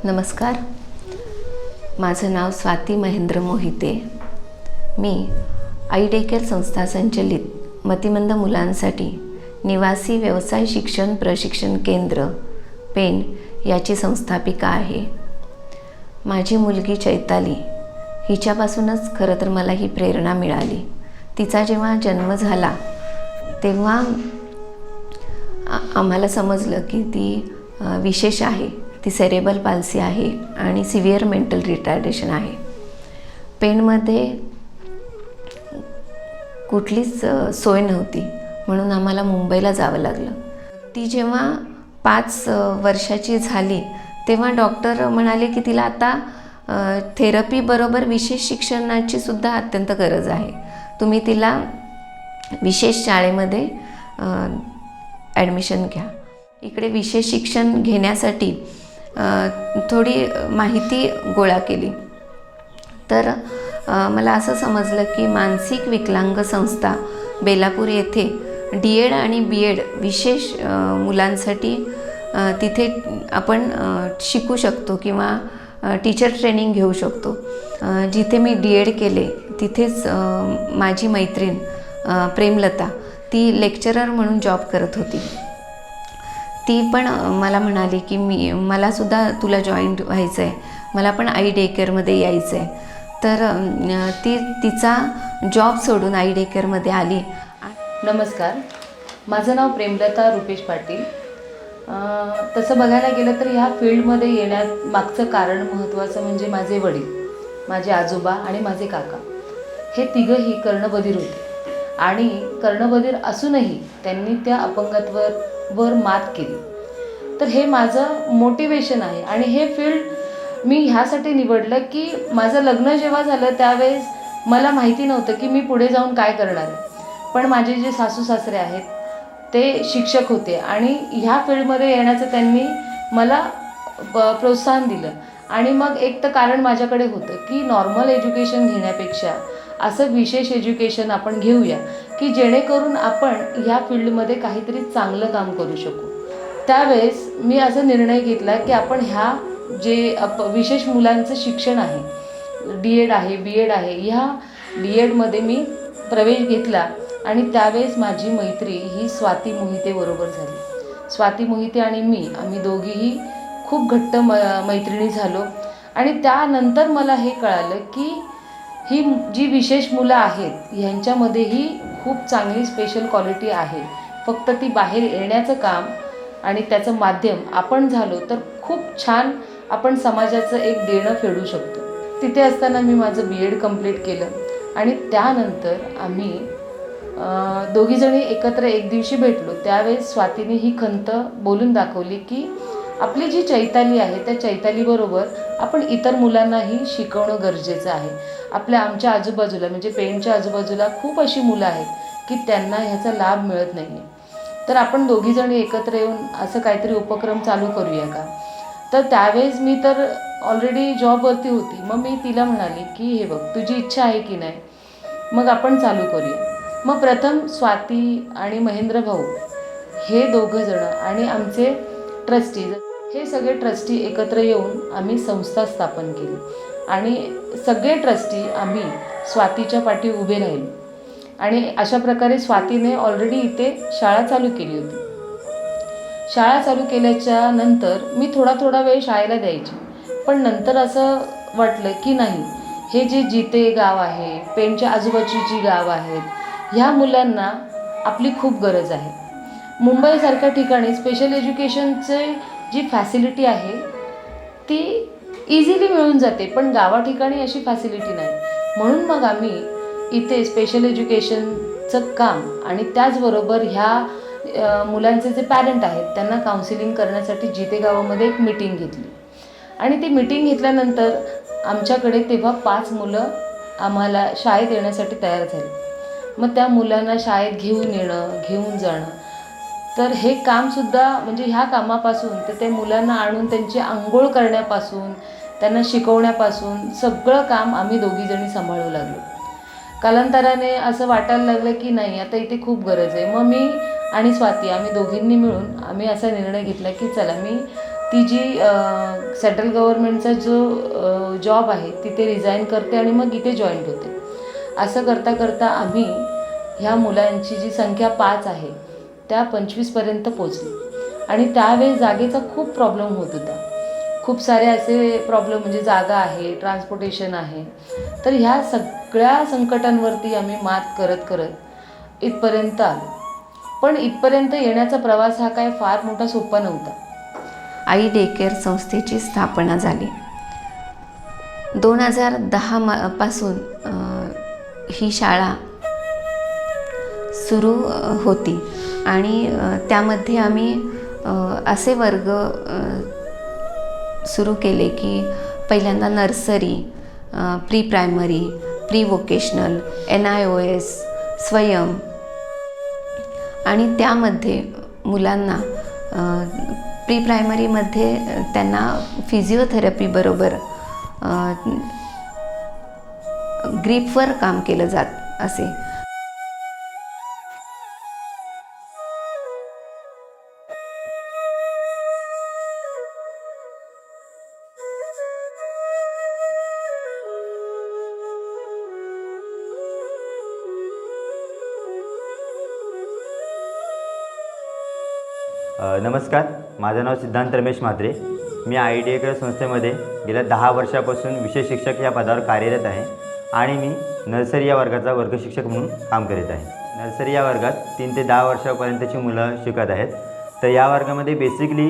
नमस्कार, माझं नाव स्वाती महेंद्र मोहिते. मी आई day care संस्था संचलित मतिमंद मुलांसाठी निवासी व्यवसाय शिक्षण प्रशिक्षण केंद्र पेण याची संस्थापिका आहे. माझी मुलगी चैताली हिच्यापासूनच खरं तर मला ही प्रेरणा मिळाली. तिचा जेव्हा जन्म झाला तेव्हा आम्हाला समजलं की ती विशेष आहे. ती सेरेबल पाल्सी आहे आणि सिव्हिअर मेंटल रिटार्डेशन आहे. पेणमध्ये कुठलीच सोय नव्हती, म्हणून आम्हाला मुंबईला जावं लागलं. ती जेव्हा 5 वर्षाची झाली तेव्हा डॉक्टर म्हणाले की तिला आता थेरपीबरोबर विशेष शिक्षणाची सुद्धा अत्यंत गरज आहे. तुम्ही तिला विशेष शाळेमध्ये ॲडमिशन घ्या. इकडे विशेष शिक्षण घेण्यासाठी थोडी माहिती गोळा केली तर मला असं समजलं की मानसिक विकलांग संस्था बेलापूर येथे DED आणि BEd विशेष मुलांसाठी तिथे आपण शिकू शकतो किंवा टीचर ट्रेनिंग घेऊ शकतो. जिथे मी DED केले तिथेच माझी मैत्रीण प्रेमलता ती लेक्चरर म्हणून जॉब करत होती. ती पण मला म्हणाली की मलासुद्धा तुला जॉईन व्हायचं आहे, मला पण आई डे केअरमध्ये यायचं आहे. तर तिचा जॉब सोडून आई डे केअरमध्ये आली. नमस्कार, माझं नाव प्रेमलता रुपेश पाटील. तसं बघायला गेलं तर ह्या फील्डमध्ये येण्यात मागचं कारण महत्त्वाचं म्हणजे माझे वडील, माझे आजोबा आणि माझे काका हे तिघंही कर्णबधीर होते आणि कर्णबधीर असूनही त्यांनी त्या अपंगत्वावर मात केली. तर हे माझं मोटिवेशन आहे आणि हे फील्ड मी ह्यासाठी निवडलं की माझं लग्न जेव्हा झालं त्यावेळेस मला माहिती नव्हतं की मी पुढे जाऊन काय करणार आहे. पण माझे जे सासू सासरे आहेत ते शिक्षक होते आणि ह्या फील्डमध्ये येण्याचं त्यांनी मला प्रोत्साहन दिलं. आणि मग एक तर कारण माझ्याकडे होतं की नॉर्मल एज्युकेशन घेण्यापेक्षा असं विशेष एज्युकेशन आपण घेऊया की जेणेकरून आपण ह्या फील्डमध्ये काहीतरी चांगलं काम करू शकू. त्यावेळेस मी असा निर्णय घेतला की आपण ह्या जे विशेष मुलांचं शिक्षण आहे, DED आहे BEd आहे, ह्या DEDमध्ये मी प्रवेश घेतला. आणि त्यावेळेस माझी मैत्री ही स्वाती मोहिते बरोबर झाली. स्वाती मोहिते आणि आम्ही दोघीही खूप घट्ट मैत्रिणी झालो. आणि त्यानंतर मला हे कळालं की ही जी विशेष मुलं आहेत ह्यांच्यामध्येही खूप चांगली स्पेशल क्वालिटी आहे. फक्त ती बाहेर येण्याचं काम आणि त्याचं माध्यम आपण झालो तर खूप छान आपण समाजाचं एक देणं फेडू शकतो. तिथे असताना मी माझं BEd कंप्लीट केलं आणि त्यानंतर आम्ही दोघीजणी एकत्र एक दिवशी भेटलो. त्यावेळेस स्वातीने ही खंत बोलून दाखवली की आपली जी चैताली आहे त्या चैतालीबरोबर आपण इतर मुलांनाही शिकवणं गरजेचं आहे. आमच्या आजूबाजूला म्हणजे पेणच्या आजूबाजूला खूप अशी मुलं आहेत की त्यांना ह्याचा लाभ मिळत नाही आहे. तर आपण दोघीजणी एकत्र येऊन असं काहीतरी उपक्रम चालू करूया का. तर त्यावेळेस मी तर ऑलरेडी जॉबवरती होती. मग मी तिला म्हणाली की हे बघ, तुझी इच्छा आहे की नाही, मग आपण चालू करूया. मग प्रथम स्वाती आणि महेंद्र भाऊ हे दोघंजणं आणि आमचे ट्रस्टी हे सगळे ट्रस्टी एकत्र येऊन आम्ही संस्था स्थापन केली. आणि सगळे ट्रस्टी आम्ही स्वातीच्या पाठी उभे राहिलो. आणि अशा प्रकारे स्वातीने ऑलरेडी इथे शाळा चालू केली होती. शाळा चालू केल्याच्या नंतर मी थोडा वेळ शाळेला द्यायची. पण नंतर असं वाटलं की नाही, हे जे जिते गाव आहे, पेणच्या आजूबाजूची जी गाव आहेत, ह्या मुलांना आपली खूप गरज आहे. मुंबईसारख्या ठिकाणी स्पेशल एज्युकेशनचे जी फॅसिलिटी आहे ती इझिली मिळून जाते, पण गावाठिकाणी अशी फॅसिलिटी नाही. म्हणून मग आम्ही इथे स्पेशल एज्युकेशनचं काम आणि त्याचबरोबर ह्या मुलांचे जे पॅरेंट आहेत त्यांना काउन्सिलिंग करण्यासाठी जिते गावामध्ये एक मीटिंग घेतली. आणि ती मीटिंग घेतल्यानंतर आमच्याकडे तेव्हा 5 मुलं आम्हाला शाळेत येण्यासाठी तयार झाली. मग त्या मुलांना शाळेत घेऊन येणं, घेऊन जाणं, तर हे कामसुद्धा म्हणजे ह्या कामापासून तर ते मुलांना आणून त्यांची आंघोळ करण्यापासून त्यांना शिकवण्यापासून सगळं काम आम्ही दोघीजणी सांभाळू लागलो. कालांतराने असं वाटायला लागलं की नाही, आता इथे खूप गरज आहे. मग मी आणि स्वाती आम्ही दोघींनी मिळून आम्ही असा निर्णय घेतला की चला, मी ती जी सेंट्रल गव्हर्नमेंटचा जो जॉब आहे तिथे रिझाईन करते आणि मग इथे जॉईंट होते. असं करता करता आम्ही ह्या मुलांची जी संख्या 5 आहे त्या 25पर्यंत पोचली. आणि त्यावेळेस जागेचा खूप प्रॉब्लेम होत होता. खूप सारे असे प्रॉब्लेम म्हणजे जागा आहे, ट्रान्सपोर्टेशन आहे. तर ह्या सगळ्या संकटांवरती आम्ही मात करत करत इथपर्यंत आलो. पण इथपर्यंत येण्याचा प्रवास हा काय फार मोठा सोपा नव्हता. आई डे केअर संस्थेची स्थापना झाली. 2010 पासून ही शाळा सुरू होती आणि त्यामध्ये आम्ही असे वर्ग सुरू केले की पहिल्यांदा nursery, pre primary, pre vocational, NIOS, स्वयं आणि त्यामध्ये मुलांना प्री प्रायमरीमध्ये त्यांना फिजिओथेरपीबरोबर ग्रीपवर काम केलं जात असे. नमस्कार, माझं नाव सिद्धांत रमेश म्हात्रे. मी IDA संस्थेमध्ये गेल्या 10 वर्षापासून विशेष शिक्षक या पदावर कार्यरत आहे आणि मी नर्सरी या वर्गाचा वर्गशिक्षक म्हणून काम करीत आहे. नर्सरी या वर्गात 3 ते 10 वर्षापर्यंतची मुलं शिकत आहेत. तर या वर्गामध्ये बेसिकली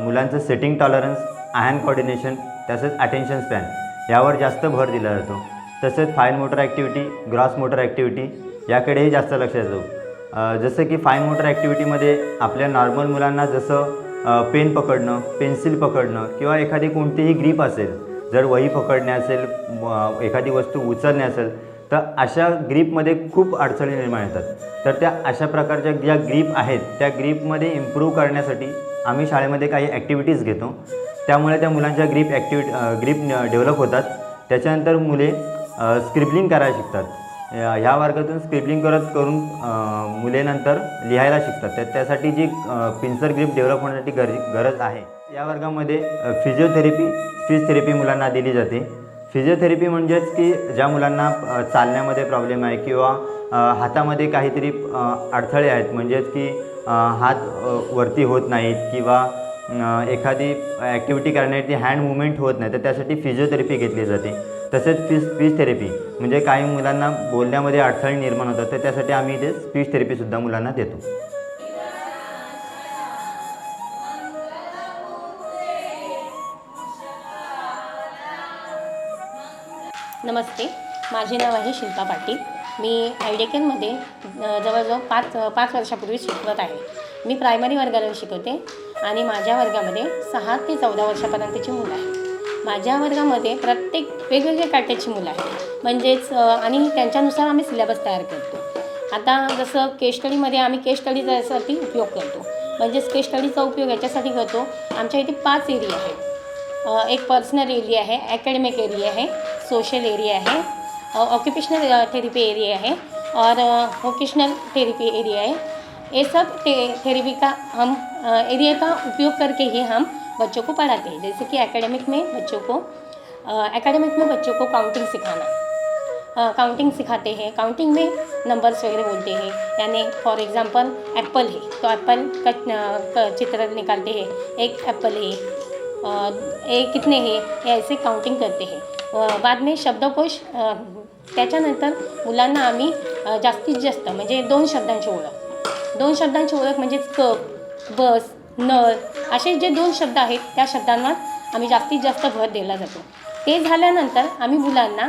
मुलांचं सेटिंग टॉलरन्स, हँड कोऑर्डिनेशन तसंच अटेन्शन स्पॅन यावर जास्त भर दिला जातो. तसंच fine motor activity, gross motor activity याकडेही जास्त लक्ष देतो. जसं की फाईन मोटर ॲक्टिव्हिटीमध्ये आपल्या नॉर्मल मुलांना जसं पेन पकडणं, पेन्सिल पकडणं किंवा एखादी कोणतीही ग्रीप असेल, जर वही पकडणे असेल, एखादी वस्तू उचलणे असेल, तर अशा ग्रीपमध्ये खूप अडचणी निर्माण येतात. तर त्या अशा प्रकारच्या ज्या ग्रीप आहेत त्या ग्रीपमध्ये इम्प्रूव्ह करण्यासाठी आम्ही शाळेमध्ये काही ॲक्टिव्हिटीज घेतो. त्यामुळे त्या मुलांच्या ग्रीप डेव्हलप होतात. त्याच्यानंतर मुले स्क्रिबलिंग करायला शिकतात. ह्या वर्गातून स्क्रिबलिंग करून मुले नंतर लिहायला शिकतात. त्यासाठी जी पिन्सर ग्रीप डेव्हलप होण्यासाठी गरज आहे. या वर्गामध्ये फिजिओथेरपी, स्पीच थेरपी मुलांना दिली जाते. फिजिओथेरपी म्हणजेच की ज्या मुलांना चालण्यामध्ये प्रॉब्लेम आहे किंवा हातामध्ये काहीतरी अडथळे आहेत, म्हणजेच की हात वरती होत नाहीत किंवा एखादी ॲक्टिव्हिटी करण्याची हँड मुवमेंट होत नाही, तर त्यासाठी फिजिओथेरपी घेतली जाते. तसेच स्पीच थेरपी म्हणजे काही मुलांना बोलण्यामध्ये अडथळे निर्माण होतात, तर त्यासाठी आम्ही इथे स्पीच थेरपीसुद्धा मुलांना देतो. नमस्ते, माझे नाव आहे शिल्पा पाटील. मी IDA जवळजवळ 5 वर्षापूर्वी शिकवत आहे. मी प्रायमरी वर्गाला शिकवते आणि माझ्या वर्गामध्ये 6 ते 14 वर्षापर्यंतची मुलं आहेत. माझ्या वर्गामध्ये प्रत्येक वेगवेगळ्या कॅटेची मुलं आहेत, म्हणजेच आणि त्यांच्यानुसार आम्ही सिलेबस तयार करतो. आता जसं केस स्टडीमध्ये आम्ही केस स्टडीसाठी उपयोग करतो, म्हणजेच केस स्टडीचा उपयोग याच्यासाठी करतो. आमच्या इथे 5 एरिया आहेत. एक पर्सनल एरिया आहे, ॲकॅडमिक एरिया है, सोशल एरिया है, ऑक्यूपेशनल थेरेपी एरिया है और वोकेशनल थेरेपी एरिया है. ये सब थेरेपी का हम एरिया का उपयोग करके ही हम बच्चों को पढ़ाते हैं. जैसे कि एकेडमिक में बच्चों को काउंटिंग सिखाते हैं. काउंटिंग में नंबर्स वगैरह बोलते हैं. यानी फॉर एग्जांपल एप्पल है तो एप्पल का चित्र निकालते हैं. एक एप्पल है, ये कितने हैं, हे ऐसे काउंटिंग करते हैं. बाद में शब्दकोश. त्याच्यानंतर मुलांना आम्ही जास्तीत जास्त म्हणजे 2 शब्दांची ओळख म्हणजेच कप, बस, नळ असे जे 2 शब्द आहेत त्या शब्दांवर आम्ही जास्तीत जास्त भर दिला जातो. ते झाल्यानंतर आम्ही मुलांना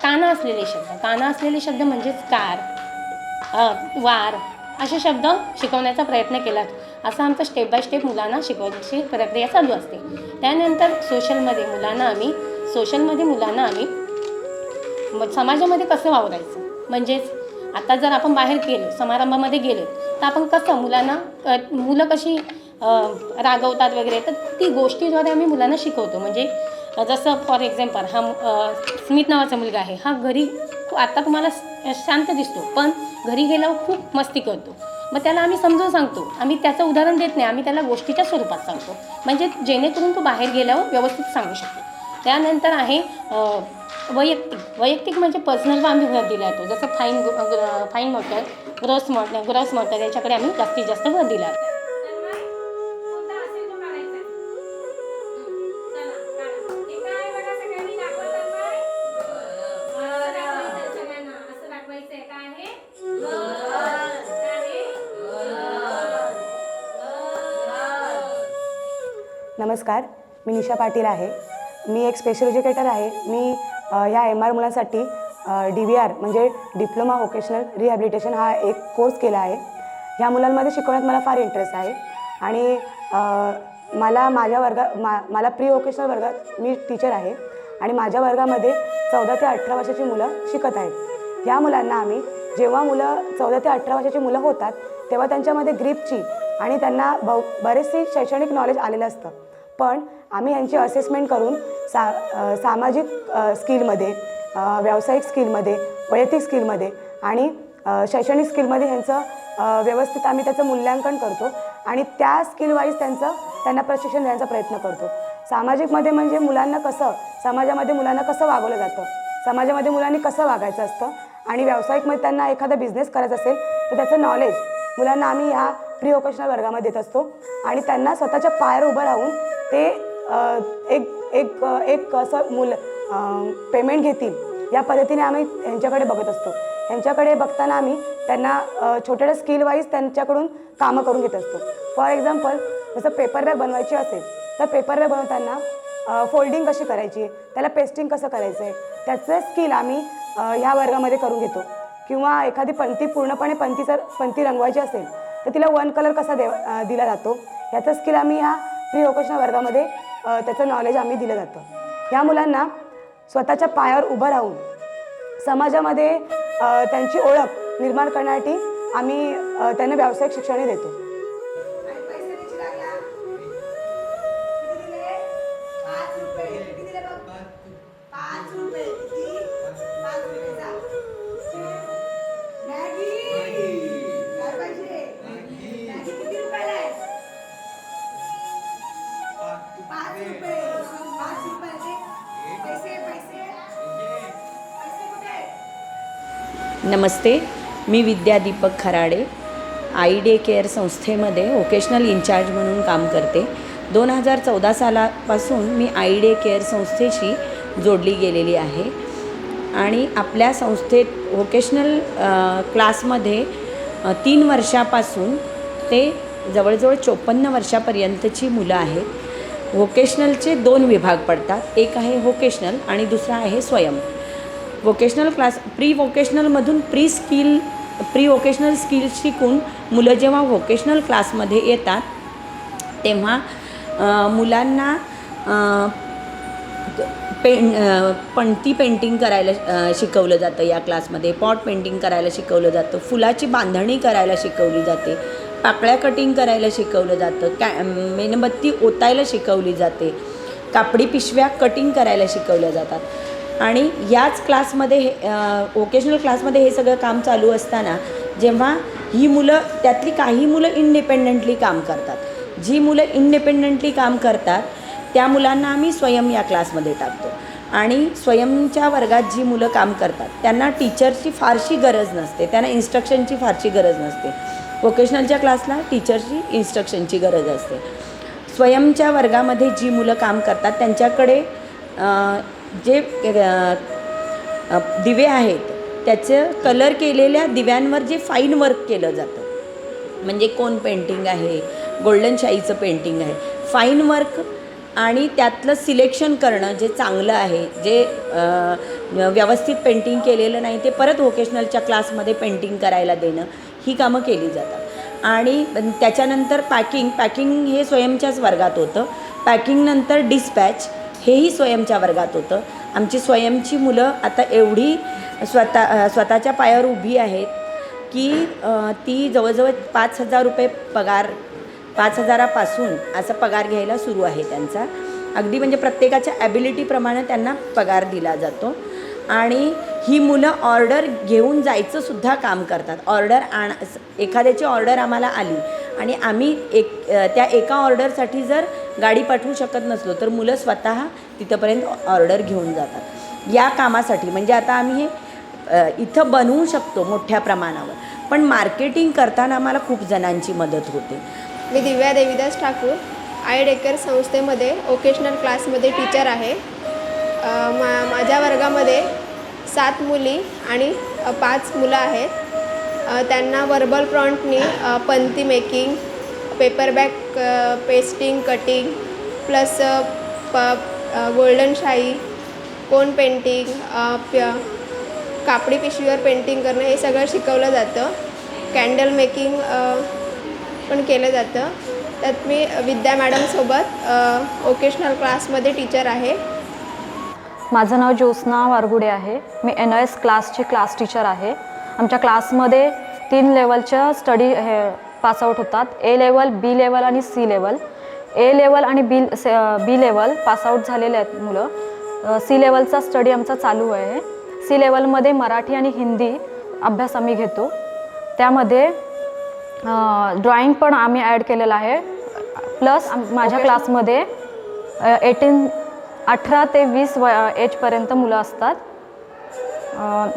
काना असलेले शब्द म्हणजेच कार, वार असे शब्द शिकवण्याचा प्रयत्न केला. असं आमचं स्टेप बाय स्टेप मुलांना शिकवण्याची प्रक्रिया चालू असते. त्यानंतर सोशलमध्ये मुलांना आम्ही समाजामध्ये कसं वावरायचं, म्हणजेच आता जर आपण बाहेर गेलो, समारंभामध्ये गेलो, तर आपण कसं मुलं कशी रागवतात वगैरे, तर ती गोष्टीद्वारे आम्ही मुलांना शिकवतो. म्हणजे जसं फॉर एक्झाम्पल स्मित नावाचा मुलगा आहे. हा घरी आता तुम्हाला शांत दिसतो, पण घरी गेल्यावर खूप मस्ती करतो. मग त्याला आम्ही समजून सांगतो. आम्ही त्याचं उदाहरण देत नाही, आम्ही त्याला गोष्टीच्या स्वरूपात सांगतो, म्हणजे जेणेकरून तो बाहेर गेल्यावर व्यवस्थित सांगू शकतो. त्यानंतर आहे वैयक्तिक म्हणजे पर्सनलवर आम्ही भर दिला जातो. जसं फाईन मोटर, ग्रॉस मोटर याच्याकडे आम्ही जास्तीत जास्त भर दिला जातो. नमस्कार, मी निशा पाटील आहे. मी एक स्पेशल एज्युकेटर आहे. मी ह्या MR मुलांसाठी DVR म्हणजे डिप्लोमा व्होकेशनल रिहॅबिलिटेशन हा एक कोर्स केला आहे. ह्या मुलांमध्ये शिकवण्यात मला फार इंटरेस्ट आहे आणि माझ्या मला प्री व्होकेशनल वर्गात मी टीचर आहे आणि माझ्या वर्गामध्ये 14 ते 18 वर्षाची मुलं शिकत आहेत. ह्या मुलांना आम्ही जेव्हा मुलं 14 ते 18 वर्षाची मुलं होतात तेव्हा त्यांच्यामध्ये ग्रीपची आणि त्यांना बरेचसे शैक्षणिक नॉलेज आलेलं असतं, पण आम्ही यांची असेसमेंट करून सामाजिक स्किलमध्ये, व्यावसायिक स्किलमध्ये, वैयक्तिक स्किलमध्ये आणि शैक्षणिक स्किलमध्ये ह्यांचं व्यवस्थित आम्ही त्याचं मूल्यांकन करतो आणि त्या स्किल वाईज त्यांना प्रशिक्षण देण्याचा प्रयत्न करतो. सामाजिकमध्ये म्हणजे समाजामध्ये मुलांना कसं वागवलं जातं, समाजामध्ये मुलांनी कसं वागायचं असतं आणि व्यावसायिकमध्ये त्यांना एखादा बिझनेस करायचा असेल तर त्याचं नॉलेज मुलांना आम्ही ह्या प्री व्होकेशनल वर्गामध्ये देत असतो आणि त्यांना स्वतःच्या पायावर उभं राहून ते एक असं पेमेंट घेतील या पद्धतीने आम्ही ह्यांच्याकडे बघत असतो. ह्यांच्याकडे बघताना आम्ही त्यांना छोट्या स्किल वाईज त्यांच्याकडून कामं करून घेत असतो. फॉर एक्झाम्पल जसं पेपर बॅग बनवायची असेल तर पेपर बॅग बनवताना फोल्डिंग कशी करायची, त्याला पेस्टिंग कसं करायचं आहे त्याचं स्किल आम्ही ह्या वर्गामध्ये करून घेतो. किंवा एखादी पूर्णपणे पंती रंगवायची असेल तर तिला वन कलर कसा दिला जातो ह्याचं स्किल आम्ही ह्या प्री व्होकेशनल वर्गामध्ये त्याचं नॉलेज आम्ही दिलं जातं. ह्या मुलांना स्वतःच्या पायावर उभं राहून समाजामध्ये त्यांची ओळख निर्माण करण्यासाठी आम्ही त्यांना व्यावसायिक शिक्षण देतो. नमस्ते, मी विद्या दीपक खराडे IDA केअर संस्थेमध्ये व्होकेशनल इन्चार्ज म्हणून काम करते. 2014 सालापासून मी IDA केअर संस्थेशी जोडली गेलेली आहे आणि आपल्या संस्थेत व्होकेशनल क्लासमध्ये 3 वर्षापासून ते जवळजवळ 54 वर्षापर्यंतची मुलं आहेत. व्होकेशनलचे 2 विभाग पडतात, एक आहे व्होकेशनल आणि दुसरा आहे स्वयं. व्होकेशनल क्लास प्री व्होकेशनलमधून प्री व्होकेशनल स्किल्स शिकून मुलं जेव्हा व्होकेशनल क्लासमध्ये येतात तेव्हा मुलांना पणती पेंटिंग करायला शिकवलं जातं. या क्लासमध्ये पॉट पेंटिंग करायला शिकवलं जातं, फुलाची बांधणी करायला शिकवली जाते, पाकळ्या कटिंग करायला शिकवलं जातं, मेणबत्ती ओतायला शिकवली जाते, कापडी पिशव्या कटिंग करायला शिकवल्या जातात. आणि याच क्लासमध्ये व्होकेशनल क्लासमध्ये हे सगळं काम चालू असताना जेव्हा ही मुलं त्यातली काही मुलं इंडिपेंडंटली काम करतात, जी मुलं इंडिपेंडंटली काम करतात त्या मुलांना आम्ही स्वयं या क्लासमध्ये टाकतो. आणि स्वयंच्या वर्गात जी मुलं काम करतात त्यांना टीचरची फारशी गरज नसते, त्यांना इन्स्ट्रक्शनची फारशी गरज नसते. व्होकेशनलच्या क्लासला टीचरची इन्स्ट्रक्शनची गरज असते. स्वयंच्या वर्गामध्ये जी मुलं काम करतात त्यांच्याकडे जे दिवे आहेत त्याचं कलर केलेल्या दिव्यांवर जे फाईन वर्क केलं जातं, म्हणजे कोन पेंटिंग आहे, गोल्डन शाईचं पेंटिंग आहे, फाईन वर्क आणि त्यातलं सिलेक्शन करणं जे चांगलं आहे, जे व्यवस्थित पेंटिंग केलेलं नाही ते परत व्होकेशनलच्या क्लासमध्ये पेंटिंग करायला देणं, ही कामं केली जातात. आणि त्याच्यानंतर पॅकिंग हे स्वयंच्याच वर्गात होतं. पॅकिंगनंतर डिस्पॅच हेही स्वयंच्या वर्गात होतं. आमची स्वयंची मुलं आता एवढी स्वतःच्या पायावर उभी आहेत की ती जवळजवळ 5,000 रुपये पगार, 5,000पासून असा पगार घ्यायला सुरू आहे त्यांचा. अगदी म्हणजे प्रत्येकाच्या ॲबिलिटीप्रमाणे त्यांना पगार दिला जातो. आणि ही मुलं ऑर्डर घेऊन जायचं सुद्धा काम करतात. एखाद्याची ऑर्डर आम्हाला आली आणि आम्ही त्या एका ऑर्डरसाठी जर गाडी पाठवू शकत नसलो तर मुलं स्वतः तिथंपर्यंत ऑर्डर घेऊन जातात. या कामासाठी म्हणजे आता आम्ही हे इथं बनवू शकतो मोठ्या प्रमाणावर, पण मार्केटिंग करताना आम्हाला खूप जणांची मदत होते. मी दिव्या देवीदास ठाकूर आय डेकर संस्थेमध्ये वोकेशनल क्लासमध्ये टीचर आहे. माझ्या वर्गामध्ये 7 मुली आणि 5 मुलं आहेत. त्यांना वर्बल प्रॉन्टनी पंती making, paper bag pasting, cutting plus golden शाई, कोन पेंटिंग, कापडी पिशवीवर पेंटिंग करणं हे सगळं शिकवलं जातं. कॅन्डल मेकिंग पण केलं जातं. त्यात मी विद्या मॅडमसोबत वोकेशनल क्लासमध्ये टीचर आहे. माझं नाव ज्योत्स्ना वारगुडे आहे. मी NOS क्लासची क्लास टीचर आहे. आमच्या क्लासमध्ये 3 लेवलच्या स्टडी पासआउट होतात. A लेवल, B लेवल आणि C लेवल. A लेवल आणि B लेवल पासआउट झालेले आहेत मुलं. C लेवलचा स्टडी आमचा चालू आहे. C लेवलमध्ये मराठी आणि हिंदी अभ्यास आम्ही घेतो. त्यामध्ये ड्रॉइंग पण आम्ही ॲड केलेलं आहे. प्लस माझ्या क्लासमध्ये 18 ते 20 एजपर्यंत मुलं असतात.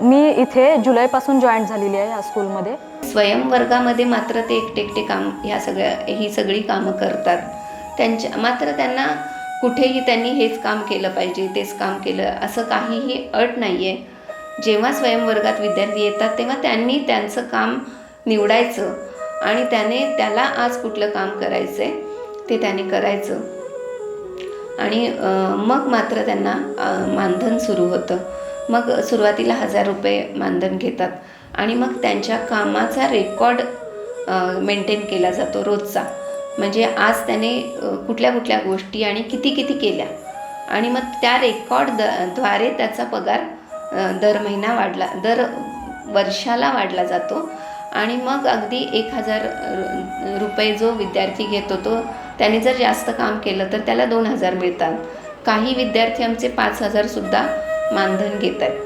मी इथे जुलैपासून जॉईन झालेली आहे या स्कूलमध्ये. स्वयंवर्गामध्ये मात्र ते एकटे काम ही सगळी कामं करतात. मात्र त्यांना कुठेही त्यांनी हेच काम केलं पाहिजे, तेच काम केलं असं काहीही अट नाही आहे. जेव्हा स्वयंवर्गात विद्यार्थी येतात तेव्हा त्यांनी त्यांचं काम निवडायचं आणि त्याला आज कुठलं काम करायचं आहे ते त्याने करायचं आणि मग मात्र त्यांना मानधन सुरू होतं. मग सुरुवातीला 1000 रुपये मानधन घेतात आणि मग त्यांच्या कामाचा रेकॉर्ड मेंटेन केला जातो रोजचा. म्हणजे आज त्याने कुठल्या गोष्टी आणि किती केल्या आणि मग त्या रेकॉर्डद्वारे त्याचा पगार दर वर्षाला वाढला जातो आणि मग अगदी 1000 रुपये जो विद्यार्थी घेतो तो त्याने जर जास्त काम केलं तर त्याला 2000 मिळतात. काही विद्यार्थी आमचे 5000सुद्धा मानधन घेत आहेत.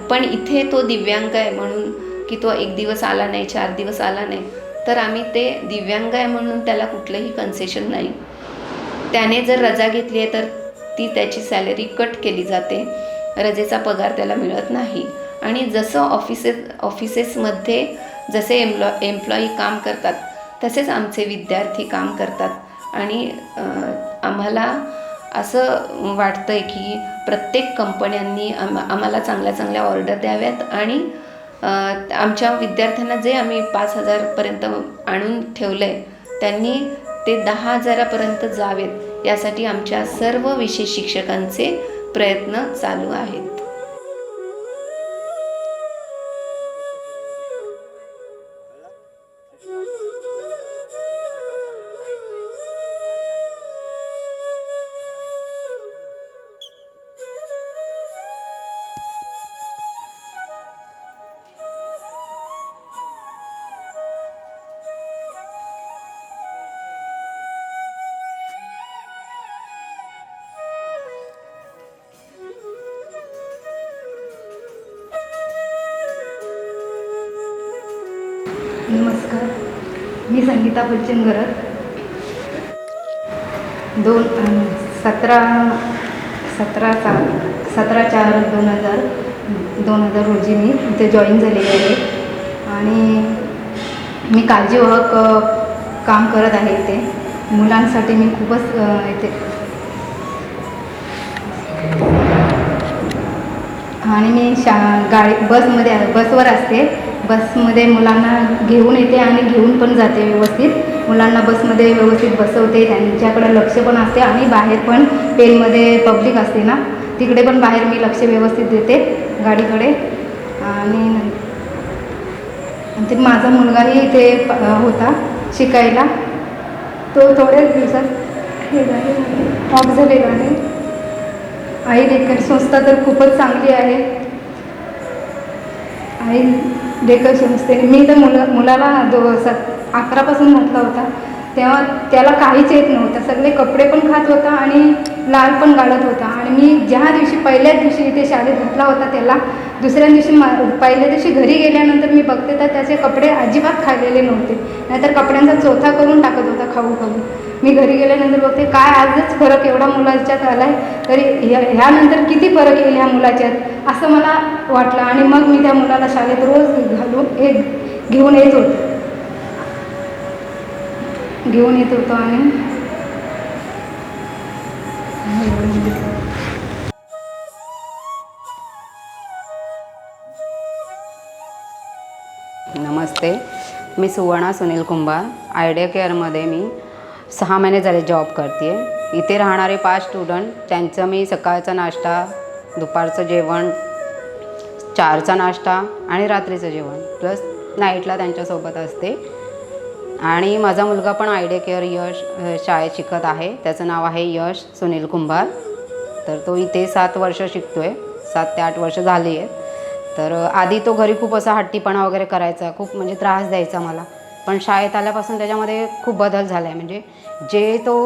पण इथे तो दिव्यांग आहे म्हणून की तो 1 दिवस आला नाही, 4 दिवस आला नाही तर आम्ही ते दिव्यांग आहे म्हणून त्याला कुठलंही कन्सेशन नाही. त्याने जर रजा घेतली आहे तर ती त्याची सॅलरी कट केली जाते. रजेचा पगार त्याला मिळत नाही. आणि जसं ऑफिसेसमध्ये जसे एम्प्लॉई काम करतात तसेच आमचे विद्यार्थी काम करतात आणि आम्हाला असं वाटतं आहे की प्रत्येक कंपन्यांनी आम्हाला चांगल्या ऑर्डर द्याव्यात आणि आमच्या विद्यार्थ्यांना जे आम्ही 5000पर्यंत आणून ठेवलं आहे त्यांनी ते 10,000पर्यंत जावेत यासाठी आमच्या सर्व विशेष शिक्षकांचे प्रयत्न चालू आहेत. नमस्कार, मी संगीता फुलचंद. 17/4/2000 रोजी मी इथे जॉईन झालेली आहे आणि मी काळजीवाहक काम करत आहे इथे. मुलांसाठी मी खूपच इथे आणि मी बसवर असते. बसमध्ये मुलांना घेऊन येते आणि घेऊन पण जाते व्यवस्थित. मुलांना बसमध्ये व्यवस्थित बसवते, त्यांच्याकडे लक्ष पण असते आणि बाहेर पण पेनमध्ये पब्लिक असते ना तिकडे पण बाहेर मी लक्ष व्यवस्थित देते गाडीकडे. आणि ते माझा मुलगाही इथे होता शिकायला. तो थोड्याच दिवसात ऑफ झालेला आहे. आई डेकर संस्था तर खूपच चांगली आहे. आई डेकर संस्थेने मी तर मुलाला 11पासून घातला होता तेव्हा त्याला काहीच येत नव्हतं. सगळे कपडे पण खात होता आणि लाल पण गाळत होता. आणि मी ज्या दिवशी पहिल्याच दिवशी इथे शाळेत घातला होता त्याला दुसऱ्या दिवशी पहिल्या दिवशी घरी गेल्यानंतर मी बघते तर त्याचे कपडे अजिबात खाल्लेले नव्हते, नाहीतर कपड्यांचा चोथा करून टाकत होता खाऊ खाऊ. मी घरी गेल्यानंतर बघते काय आजच फरक एवढा मुलाच्यात आला आहे, तरी ह्यानंतर किती फरक येईल ह्या मुलाच्यात असं मला वाटलं. आणि मग मी त्या मुलाला शाळेत रोज घेऊन येत होतो आणि नमस्ते, मी सुवर्णा सुनील कुंभार. आयडिया केअरमध्ये मी 6 महिने झाले जॉब करते आहे. इथे राहणारे 5 स्टुडंट, त्यांचं मी सकाळचा नाश्ता, दुपारचं जेवण, 4चा नाश्ता आणि रात्रीचं जेवण प्लस नाईटला त्यांच्यासोबत असते. आणि माझा मुलगा पण आयडिया केअर यश शाळेत शिकत आहे. त्याचं नाव आहे यश सुनील कुंभार. तर तो इथे 7 वर्ष शिकतो आहे, 7 ते 8 वर्ष झाली आहेत. तर आधी तो घरी खूप असा हट्टीपणा वगैरे करायचा, खूप म्हणजे त्रास द्यायचा मला. पण शाळेत आल्यापासून त्याच्यामध्ये खूप बदल झाला आहे. म्हणजे जे तो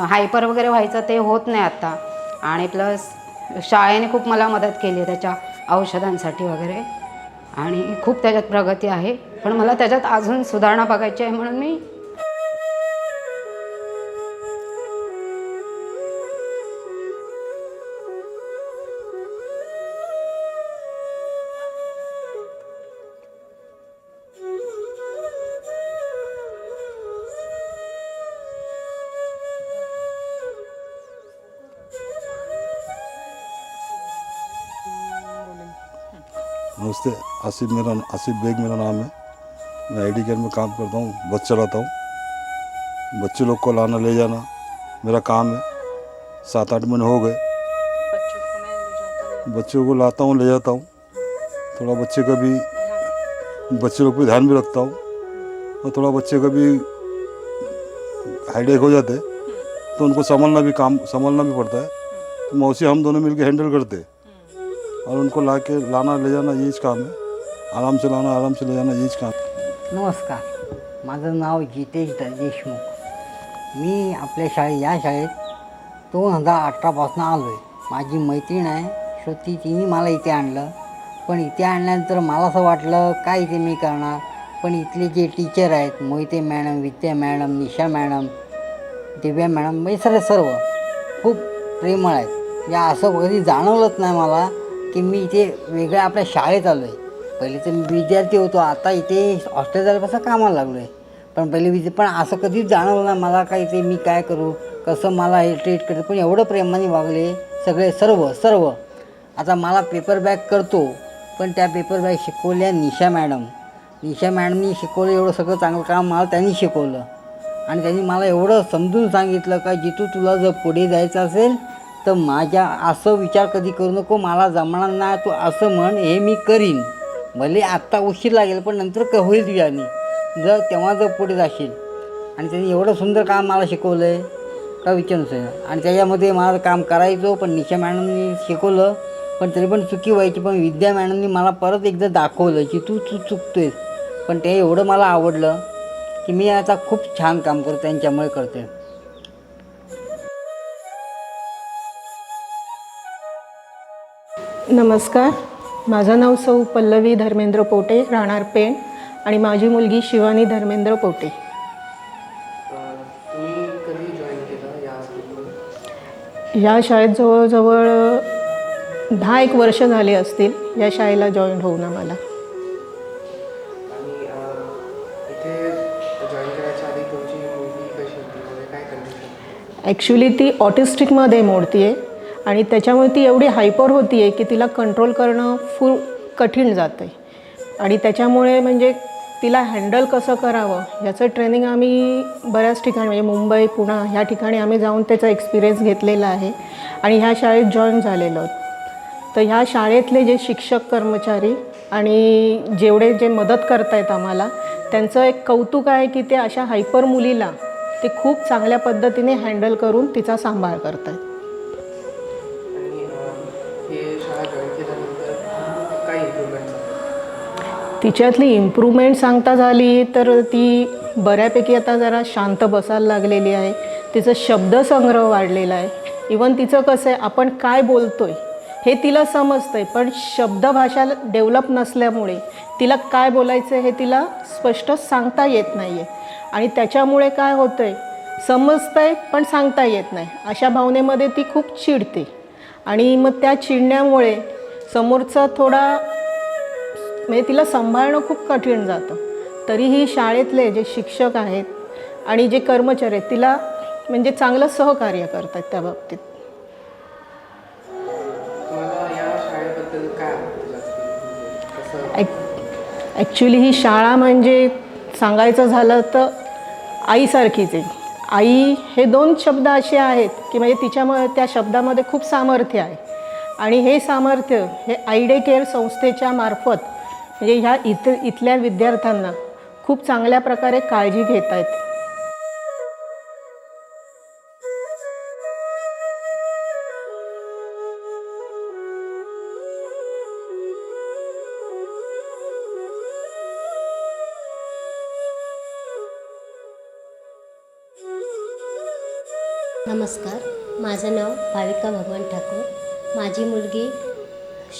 हायपर वगैरे व्हायचं ते होत नाही आत्ता. आणि प्लस शाळेने खूप मला मदत केली आहे त्याच्या औषधांसाठी वगैरे, आणि खूप त्याच्यात प्रगती आहे. पण मला त्याच्यात अजून सुधारणा बघायची आहे म्हणून मी नमस्ते, आसिफ बेग मेरा नाम है। मैं आईडी केयर में काम करता हूँ, बस चलाता हूँ। बच्चे लोग को लाना ले जाना मेरा काम है। 7-8 महीने हो गए बच्चों को लाता हूँ, ले जाता हूँ। थोड़ा बच्चे लोग पे ध्यान भी रखता हूँ, और थोड़ा बच्चे का भी हेडेक हो जाते तो उनको संभालना भी पड़ता है। तो मौसी हम दोनों मिलकर हैंडल करते हैं, और उनको लाना ले जाना यहीच काम है। आराम से लाना, आराम से ले जाना यहीच काम है। नमस्कार, माझं नाव जितेश देशमुख। मी आपल्या या शाळेत 2018पासून आलो आहे। माझी मैत्रीण आहे श्रुती, तिने मला इथे आणलं. पण इथे आणल्यानंतर मला असं वाटलं काय इथे मी करणार. पण इथले जे टीचर आहेत, मोहिते मॅडम, विद्या मॅडम, निशा मॅडम, दिव्या मॅडम, म्हणजे सर्व खूप प्रेमळ आहेत. या असं कधी जाणवलंच नाही मला की मी इथे वेगळ्या आपल्या शाळेत आलो आहे. पहिले तर मी विद्यार्थी होतो, आता इथे हॉस्टेल झाल्यापासून कामाला लागलो आहे. पण पहिले पण असं कधीच जाणवलं नाही मला काय इथे मी काय करू, कसं मला हे ट्रीट करते. पण एवढं प्रेमाने वागले सगळे सर्व. आता मला पेपर बॅग करतो, पण त्या पेपर बॅग शिकवल्या निशा मॅडमनी शिकवलं. एवढं सगळं चांगलं काम मला त्यांनी शिकवलं. आणि त्यांनी मला एवढं समजून सांगितलं का जितू तुला जर पुढे जायचं असेल तर माझ्या असं विचार कधी करू नको, मला जमणार नाही, तू असं म्हण, हे मी करीन. भले आत्ता उशीर लागेल पण नंतर होईल तुझ्याने, तेव्हा पुढे जाशील. आणि त्यांनी एवढं सुंदर काम मला शिकवलं आहे का विचारूच आहे. आणि त्याच्यामध्ये मला काम करायचो, पण निशा मॅडमनी शिकवलं, पण तरी पण चुकी व्हायची. पण विद्या मॅडमनी मला परत एकदा दाखवलं की तू चुकतोयस. पण ते एवढं मला आवडलं की मी आता खूप छान काम करतो, त्यांच्यामुळे करते. नमस्कार, माझं नाव सौ पल्लवी धर्मेंद्र पोटे, राहणार पेण, आणि माझी मुलगी शिवानी धर्मेंद्र पोटे. या शाळेत जवळजवळ 10-1 वर्ष झाले असतील या शाळेला जॉईन होऊन आम्हाला. ॲक्च्युली ती ऑटिस्टिकमध्ये मोडती आहे, आणि त्याच्यामुळे ती एवढी हायपर होती आहे की तिला कंट्रोल करणं फुल कठीण जातं आहे. आणि त्याच्यामुळे म्हणजे तिला हँडल कसं करावं याचं ट्रेनिंग आम्ही बऱ्याच ठिकाणी, म्हणजे मुंबई, पुणे ह्या ठिकाणी आम्ही जाऊन त्याचा एक्सपिरियन्स घेतलेला आहे आणि ह्या शाळेत जॉईन झालेलो आहोत. तर ह्या शाळेतले जे शिक्षक कर्मचारी आणि जे मदत करतायत आम्हाला, त्यांचं एक कौतुक आहे की ते अशा हायपर मुलीला ते खूप चांगल्या पद्धतीने हँडल करून तिचा सांभाळ करत आहेत. तिच्यातली इम्प्रूव्हमेंट सांगता झाली तर ती बऱ्यापैकी आता जरा शांत बसायला लागलेली आहे. तिचं शब्दसंग्रह वाढलेला आहे. इवन तिचं कसं आहे, आपण काय बोलतोय हे तिला समजतंय, पण शब्दभाषा डेव्हलप नसल्यामुळे तिला काय बोलायचं हे तिला स्पष्ट सांगता येत नाही आहे. आणि त्याच्यामुळे काय होतं आहे, समजतंय पण सांगता येत नाही, अशा भावनेमध्ये ती खूप चिडते. आणि मग त्या चिडण्यामुळे समोरचा थोडा म्हणजे तिला सांभाळणं खूप कठीण जातं. तरीही शाळेतले जे शिक्षक आहेत आणि जे कर्मचारी आहेत तिला म्हणजे चांगलं सहकार्य करतात त्या बाबतीत. ॲक्च्युली ही शाळा म्हणजे सांगायचं झालं तर आईसारखीच आहे. आई हे 2 शब्द असे आहेत की म्हणजे तिच्यामुळे त्या शब्दामध्ये खूप सामर्थ्य आहे. आणि हे सामर्थ्य हे आयडे केअर संस्थेच्या मार्फत म्हणजे ह्या इथल्या विद्यार्थ्यांना खूप चांगल्या प्रकारे काळजी घेत आहेत. नमस्कार, माझं नाव भाविका भगवान ठाकूर. माझी मुलगी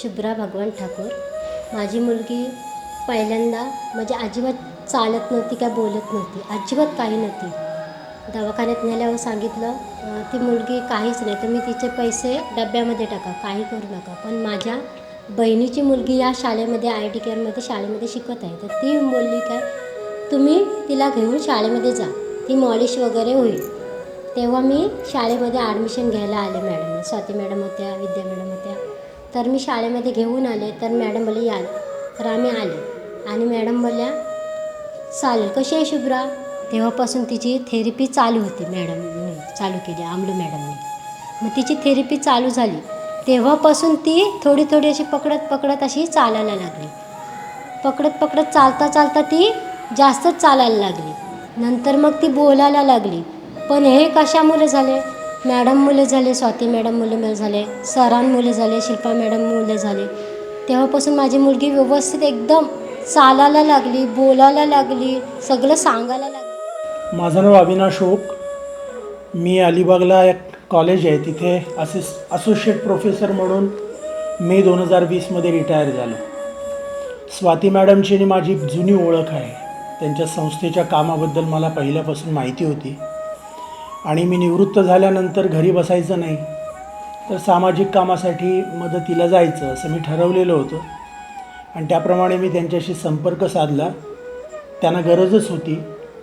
शुभ्रा भगवान ठाकूर. माझी मुलगी पहिल्यांदा म्हणजे अजिबात चालत नव्हती, काय बोलत नव्हती, अजिबात काही नव्हती. दवाखान्यात नेल्यावर सांगितलं ती मुलगी काहीच नाही, तुम्ही तिचे पैसे डब्यामध्ये टाका, काही करू नका. पण माझ्या बहिणीची मुलगी या शाळेमध्ये आयडी केअरमध्ये शाळेमध्ये शिकत आहे. तर ती बोलली काय, तुम्ही तिला घेऊन शाळेमध्ये जा, ती मॉलिश वगैरे होईल. तेव्हा मी शाळेमध्ये ॲडमिशन घ्यायला आले. मॅडम स्वाती मॅडम होत्या, विद्या मॅडम होत्या. तर मी शाळेमध्ये घेऊन आले. तर मॅडम बोलले याल. तर आम्ही आले आणि मॅडम बोलल्या चालेल, कशी आहे शुभ्रा. तेव्हापासून तिची थेरपी चालू होती. मॅडमने चालू केली, आमलू मॅडमने. मग तिची थेरपी चालू झाली तेव्हापासून ती थोडी थोडी अशी पकडत पकडत अशी चालायला लागली. पकडत पकडत चालता चालता ती जास्तच चालायला लागली. नंतर मग ती बोलायला लागली. पण हे कशामुळे झाले, मॅडम मुले झाले, स्वाती मॅडम मुले झाले, सरांमुळे झाले, शिल्पा मॅडम मुले झाले. तेव्हापासून माझी मुलगी व्यवस्थित एकदम चालायला लागली, बोलायला लागली, सगळं सांगायला लागली. माझं नाव अविनाश ओक. मी अलिबागला एक कॉलेज आहे तिथे असोसिएट प्रोफेसर म्हणून मे 2020मध्ये रिटायर झालो. स्वाती मॅडमची आणि माझी जुनी ओळख आहे. त्यांच्या संस्थेच्या कामाबद्दल मला पहिल्यापासून माहिती होती. आणि मी निवृत्त झाल्यानंतर घरी बसायचं नाही, तर सामाजिक कामासाठी मदतीला जायचं असं मी ठरवलेलं होतं. आणि त्याप्रमाणे मी त्यांच्याशी संपर्क साधला. त्यांना गरजच होती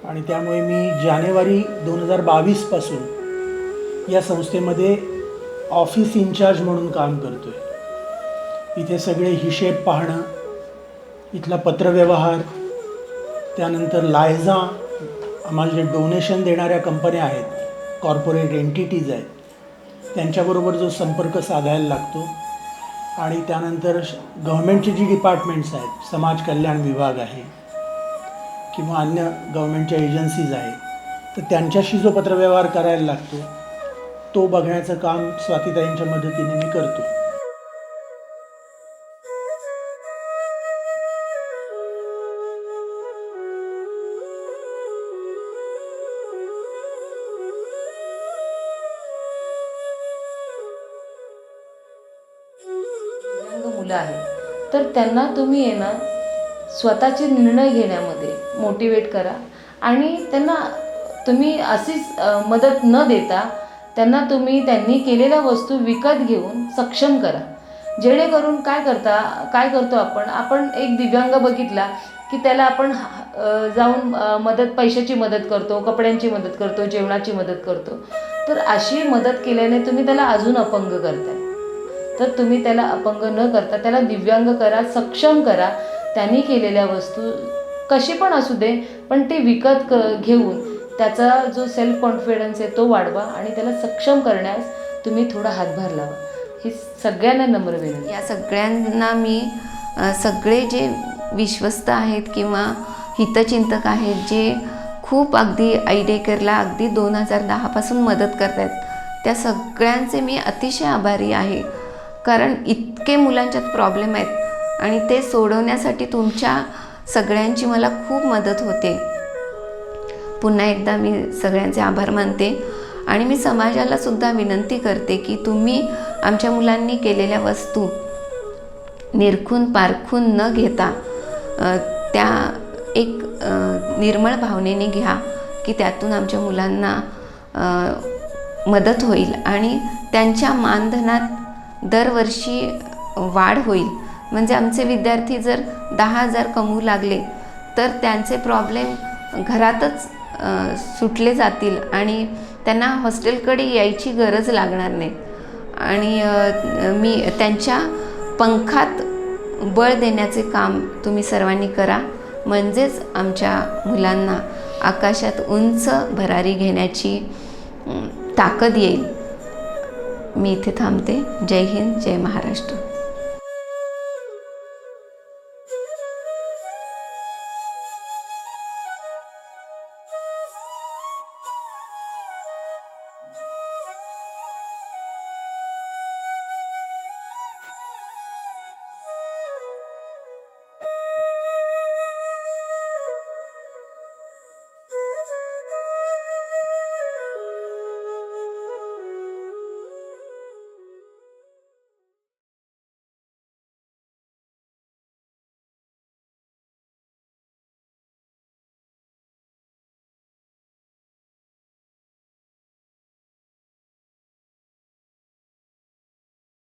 आणि त्यामुळे मी जानेवारी 2022पासून या संस्थेमध्ये ऑफिस इन्चार्ज म्हणून काम करतो आहे. इथे सगळे हिशेब पाहणं, इथला पत्रव्यवहार, त्यानंतर लायझा, आम्हाला जे डोनेशन देणाऱ्या कंपन्या आहेत, कॉर्पोरेट एंटिटीज आहेत, त्यांच्याबरोबर जो संपर्क साधायला लागतो. आणि त्यानंतर गव्हर्मेंटची जी डिपार्टमेंट्स आहेत, समाज कल्याण विभाग आहे किंवा अन्य गव्हर्मेंटच्या एजन्सीज आहेत, तर त्यांच्याशी जो पत्रव्यवहार करायला लागतो तो बघण्याचं काम स्वातीताईंच्या मदतीने मी करतो. मुलं आहेत तर त्यांना तुम्ही आहे ना स्वतःचे निर्णय घेण्यामध्ये मोटिवेट करा. आणि त्यांना तुम्ही अशीच मदत न देता त्यांना तुम्ही त्यांनी केलेल्या वस्तू विकत घेऊन सक्षम करा. जेणेकरून काय करतो आपण एक दिव्यांग बघितला की त्याला आपण जाऊन पैशाची मदत करतो, कपड्यांची मदत करतो, जेवणाची मदत करतो. तर अशी मदत केल्याने तुम्ही त्याला अजून अपंग करताय. तर तुम्ही त्याला अपंग न करता त्याला दिव्यांग करा, सक्षम करा. त्यांनी केलेल्या वस्तू कशी पण असू दे, पण ती विकत घेऊन त्याचा जो सेल्फ कॉन्फिडन्स आहे तो वाढवा आणि त्याला सक्षम करण्यास तुम्ही थोडा हातभार लावा. ही सगळ्यांना नम्र विनंती. या सगळ्यांना मी सगळे जे विश्वस्त आहेत किंवा हितचिंतक आहेत, जे खूप अगदी आयडे केअरला अगदी 2010पासून मदत करत आहेत, त्या सगळ्यांचे मी अतिशय आभारी आहे. कारण इतके मुलांच्यात प्रॉब्लेम आहेत आणि ते सोडवण्यासाठी तुमच्या सगळ्यांची मला खूप मदत होते. पुन्हा एकदा मी सगळ्यांचे आभार मानते. आणि मी समाजाला सुद्धा विनंती करते की तुम्ही आमच्या मुलांनी केलेल्या वस्तू निरखून पारखून न घेता त्या एक निर्मळ भावनेने घ्या की त्यातून आमच्या मुलांना मदत होईल आणि त्यांच्या मानधनात दरवर्षी वाढ होईल. म्हणजे आमचे विद्यार्थी जर 10,000 कमवू लागले तर त्यांचे प्रॉब्लेम घरातच सुटले जातील आणि त्यांना हॉस्टेलकडे यायची गरज लागणार नाही. आणि मी त्यांच्या पंखात बळ देण्याचे काम तुम्ही सर्वांनी करा, म्हणजेच आमच्या मुलांना आकाशात उंच भरारी घेण्याची ताकद येईल. मी इथे थांबते. जय हिंद, जय महाराष्ट्र.